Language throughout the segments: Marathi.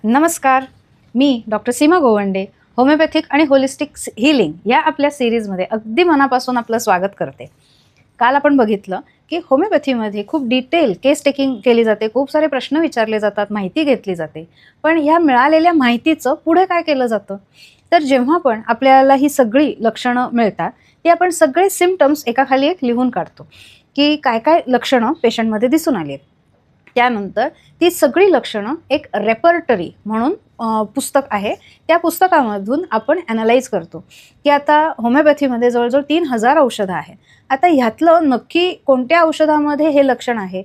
नमस्कार, मी डॉक्टर सीमा गोवंडे होमिओपॅथिक आणि होलिस्टिक हीलिंग या आपल्या सिरीजमध्ये अगदी मनापासून आपलं स्वागत करते. काल आपण बघितलं की होमिओपॅथीमध्ये खूप डिटेल केस टेकिंग केली जाते, खूप सारे प्रश्न विचारले जातात, माहिती घेतली जाते. पण या मिळालेल्या माहितीचं पुढे काय केलं जातं? तर जेव्हा पण आपल्याला ही सगळी लक्षणं मिळतात ती आपण सगळे सिम्पटम्स एकाखाली एक लिहून काढतो की काय काय लक्षणं पेशंटमध्ये दिसून आली आहेत. त्यानंतर ती सगळी लक्षणं एक रेपर्टरी म्हणून पुस्तक आहे, त्या पुस्तकामधून आपण ॲनालाइज करतो की आता होमिओपॅथीमध्ये जवळजवळ 3000 औषधं आहेत. आता ह्यातलं नक्की कोणत्या औषधामध्ये हे लक्षण आहे?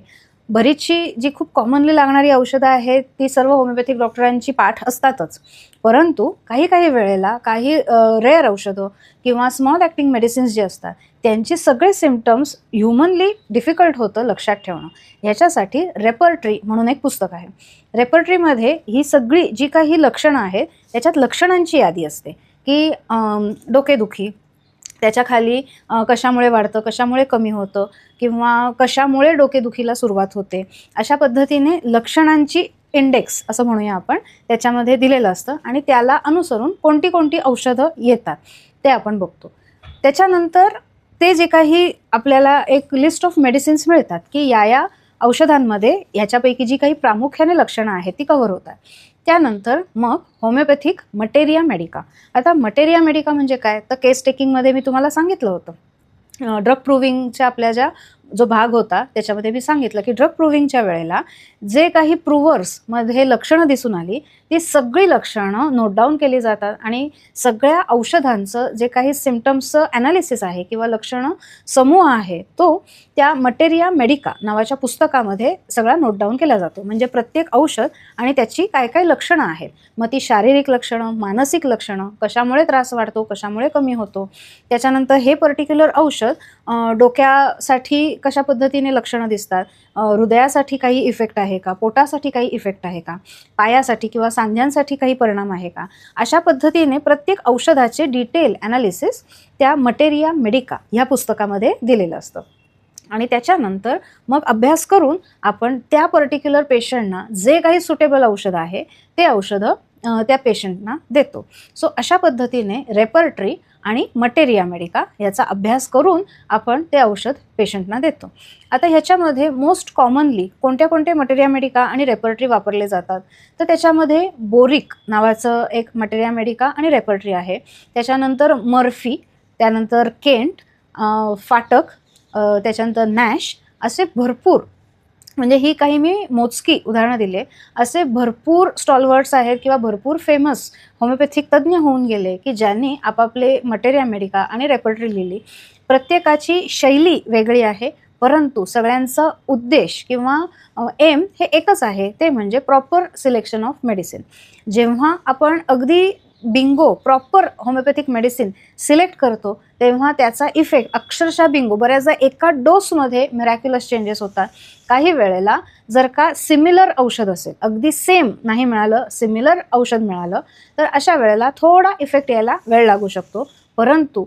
बरीचशी जी खूप कॉमनली लागणारी औषधं आहेत ती सर्व होमिओपॅथिक डॉक्टरांची पाठ असतातच, परंतु काही काही वेळेला काही रेअर औषधं किंवा स्मॉल ॲक्टिंग मेडिसिन्स जे असतात त्यांचे सगळे सिम्पटम्स ह्युमनली डिफिकल्ट होतं लक्षात ठेवणं. ह्याच्यासाठी रेपर्टरी म्हणून एक पुस्तक आहे. रेपर्टरीमध्ये ही सगळी जी काही लक्षणं आहेत त्याच्यात लक्षणांची यादी असते की डोकेदुखी, त्याच्याखाली कशामुळे वाढतं, कशामुळे कमी होतं किंवा कशामुळे डोकेदुखीला सुरुवात होते, अशा पद्धतीने लक्षणांची इंडेक्स असं म्हणूया आपण त्याच्यामध्ये दिलेलं असतं आणि त्याला अनुसरून कोणती कोणती औषधं येतात ते आपण बघतो. त्याच्यानंतर ते जे काही आपल्याला एक लिस्ट ऑफ मेडिसिन्स मिळतात की या औषधांमध्ये ह्याच्यापैकी जी काही प्रामुख्याने लक्षणं आहेत ती कव्हर होतात. त्यानंतर मग होमिओपॅथिक मटेरिया मेडिका. आता मटेरिया मेडिका म्हणजे काय? तर केस टेकिंगमध्ये मी तुम्हाला सांगितलं होतं, ड्रग प्रूव्हिंगच्या आपल्या जो भाग होता त्याच्यामध्ये मी सांगितलं की ड्रग प्रूव्हिंगच्या वेळेला जे काही प्रूव्हर्समध्ये लक्षणं दिसून आली ती सगळी लक्षणं नोट डाऊन केली जातात आणि सगळ्या औषधांचं जे काही सिम्पटम्सचं ॲनालिसिस आहे किंवा लक्षणं समूह आहे तो त्या मटेरिया मेडिका नावाच्या पुस्तकामध्ये सगळा नोट डाऊन केला जातो. म्हणजे प्रत्येक औषध आणि त्याची काय काय लक्षणं आहेत, मग ती शारीरिक लक्षणं, मानसिक लक्षणं, कशामुळे त्रास वाढतो, कशामुळे कमी होतो, त्याच्यानंतर हे पर्टिक्युलर औषध डोक्यासाठी कशा पद्धतीने लक्षणं दिसतात, हृदयासाठी काही इफेक्ट आहे का, पोटासाठी काही इफेक्ट आहे का, पायासाठी किंवा सांध्यांसाठी काही परिणाम आहे का, अशा पद्धतीने प्रत्येक औषधाचे डिटेल ॲनालिसिस त्या मटेरिया मेडिका ह्या पुस्तकामध्ये दिलेलं असतं. आणि त्याच्यानंतर मग अभ्यास करून आपण त्या पर्टिक्युलर पेशंटना जे काही सुटेबल औषध आहे ते औषधं त्या पेशंटना देतो. सो अशा पद्धतीने रेपर्टरी आणि मटेरिया मेडिका याचा अभ्यास करून आपण ते औषध पेशंटना देतो. आता ह्याच्यामध्ये मोस्ट कॉमनली कोणत्या कोणत्या मटेरिया मेडिका आणि रेपर्टरी वापरले जातात? तर त्याच्यामध्ये बोरिक नावाचं एक मटेरिया मेडिका आणि रेपर्टरी आहे. त्याच्यानंतर मर्फी, त्यानंतर केंट, फाटक, त्याच्यानंतर नॅश, असे भरपूर, म्हणजे ही काही मी मोजकी उदाहरणं दिले, असे भरपूर स्टॉलवर्ड्स आहेत किंवा भरपूर फेमस होमिओपॅथिक तज्ज्ञ होऊन गेले की ज्यांनी आपापले मटेरिया मेडिका आणि रेपर्टरी लिहिली. प्रत्येकाची शैली वेगळी आहे, परंतु सगळ्यांचा उद्देश किंवा एम हे एकच आहे, ते म्हणजे प्रॉपर सिलेक्शन ऑफ मेडिसिन. जेव्हा आपण अगदी Bingo proper homeopathic medicine select करतो तेव्हा त्याचा इफेक्ट अक्षरशः बिंगो, बऱ्याचदा एका डोसमध्ये मिरॅक्युलस चेंजेस होतात. काही वेळेला जर का सिमिलर औषध असेल, अगदी सेम नाही मिळालं, सिमिलर औषध मिळालं तर अशा वेळेला थोडा इफेक्ट यायला वेळ लागू शकतो, परंतु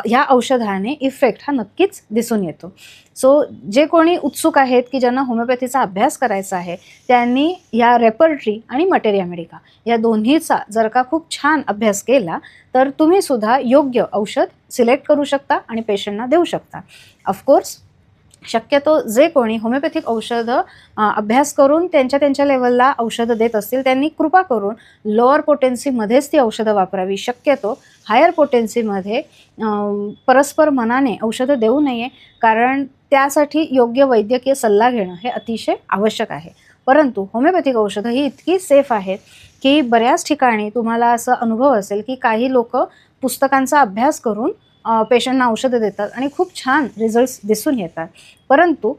ह्या औषधाने इफेक्ट हा नक्कीच दिसून येतो. सो जे कोणी उत्सुक आहेत की ज्यांना होमिओपॅथीचा अभ्यास करायचा आहे त्यांनी या रेपर्टरी आणि मटेरिया मेडिका या दोन्हीचा जर का खूप छान अभ्यास केला तर तुम्ही सुद्धा योग्य औषध सिलेक्ट करू शकता आणि पेशंटना देऊ शकता. ऑफकोर्स शक्यतो जे कोणी होमिओपॅथिक औषधं अभ्यास करून त्यांच्या लेवलला औषधं देत असतील त्यांनी कृपा करून लोअर पोटेन्सीमध्येच ती औषधं वापरावी. शक्यतो हायर पोटेन्सीमध्ये परस्पर मनाने औषधं देऊ नये, कारण त्यासाठी योग्य वैद्यकीय सल्ला घेणं हे अतिशय आवश्यक आहे. परंतु होमिओपॅथिक औषधं ही इतकी सेफ आहेत की बऱ्याच ठिकाणी तुम्हाला असा अनुभव असेल की काही लोक पुस्तकांचा अभ्यास करून पेशंटना औषधं देतात आणि खूप छान रिझल्ट्स दिसून येतात. परंतु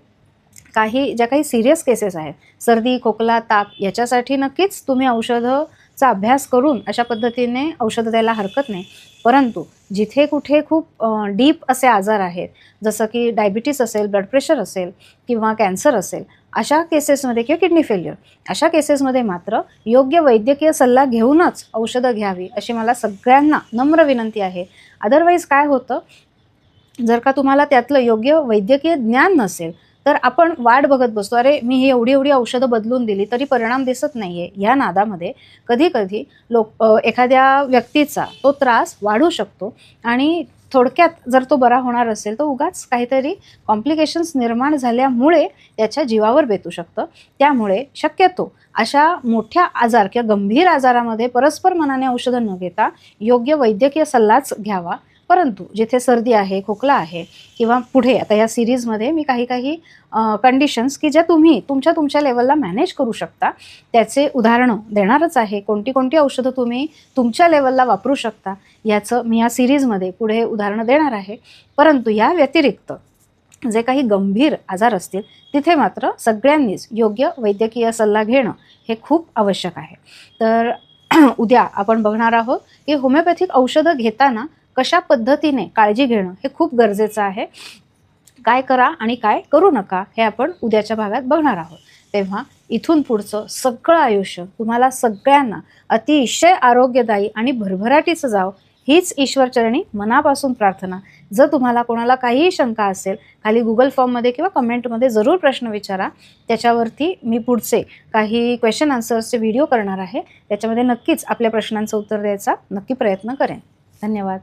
ज्या काही सिरियस केसेस आहेत, सर्दी, खोकला, ताप, याच्यासाठी नक्कीच तुम्ही औषधाचा अभ्यास करून अशा पद्धतीने औषधं द्यायला हरकत नाही. परंतु जिथे कुठे खूप डीप असे आजार आहेत, जसं की डायबिटीस असेल, ब्लड प्रेशर असेल किंवा कॅन्सर असेल, अशा केसेसमध्ये किंवा किडनी फेल्युअर अशा केसेसमध्ये मात्र योग्य वैद्यकीय सल्ला घेऊनच औषधं घ्यावी अशी मला सगळ्यांना नम्र विनंती आहे. अदरवाईज काय होतं, जर का तुम्हाला त्यातलं योग्य वैद्यकीय ज्ञान नसेल तर आपण वाट बघत बसतो, अरे मी ही एवढी एवढी औषधं बदलून दिली तरी परिणाम दिसत नाहीये. या नादामध्ये कधी कधी एखाद्या व्यक्तीचा तो त्रास वाढू शकतो आणि थोडक्यात जर तो बरा होणार असेल तर उगाच काहीतरी कॉम्प्लिकेशन्स निर्माण झाल्यामुळे त्याच्या जीवावर बेतू शकतं. त्यामुळे शक्यतो अशा मोठ्या आजार किंवा गंभीर आजारामध्ये परस्पर मनाने औषधं न घेता योग्य वैद्यकीय सल्लाच घ्यावा. परंतु जिथे सर्दी आहे, खोकला आहे किंवा पुढे आता या सिरीजमध्ये मी काही कंडिशन्स की ज्या तुम्ही तुमच्या लेवलला मॅनेज करू शकता त्याचे उदाहरणं देणारच आहे. कोणती कोणती औषधं तुम्ही तुमच्या लेवलला वापरू शकता याचं मी या सिरीजमध्ये पुढे उदाहरणं देणार आहे. परंतु या व्यतिरिक्त जे काही गंभीर आजार असतील तिथे मात्र सगळ्यांनीच योग्य वैद्यकीय सल्ला घेणं हे खूप आवश्यक आहे. तर उद्या आपण बघणार आहोत की होमिओपॅथिक औषधं घेताना कशा पद्धतीने काळजी घेणं हे खूप गरजेचं आहे. काय करा आणि काय करू नका हे आपण उद्याच्या भागात बघणार आहोत. तेव्हा इथून पुढचं सगळं आयुष्य तुम्हाला सगळ्यांना अतिशय आरोग्यदायी आणि भरभराटीचं जावं हीच ईश्वरचरणी मनापासून प्रार्थना. जर तुम्हाला कोणाला काहीही शंका असेल खाली गुगल फॉर्ममध्ये किंवा कमेंटमध्ये जरूर प्रश्न विचारा. त्याच्यावरती मी पुढचे काही क्वेश्चन आन्सर्सचे व्हिडिओ करणार आहे. त्याच्यामध्ये नक्कीच आपल्या प्रश्नांचं उत्तर द्यायचा नक्की प्रयत्न करेन. धन्यवाद.